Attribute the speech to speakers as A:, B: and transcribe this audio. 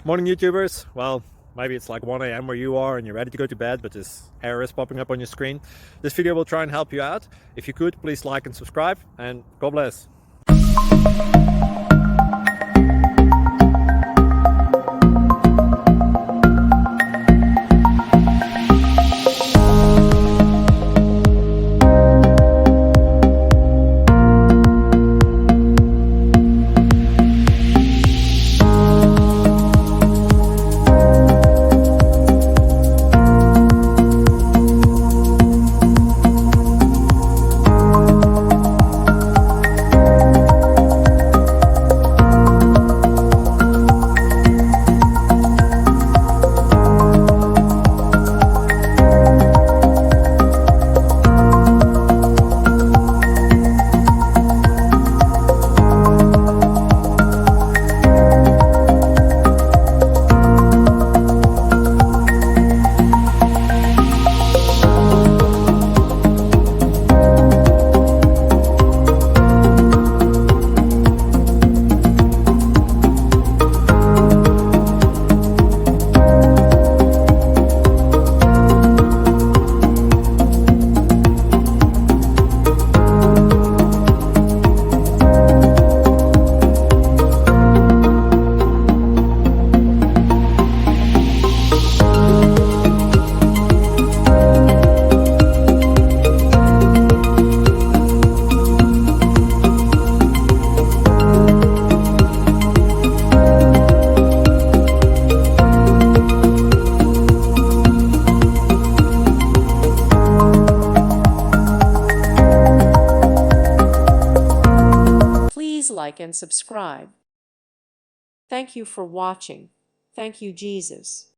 A: Morning YouTubers. Well, maybe it's like 1 a.m. where you are and you're ready to go to bed, but this error is popping up on your screen. This video will try and help you out. If you could, please like and subscribe, and God bless.
B: Please like and subscribe. Thank you for watching. Thank you, Jesus.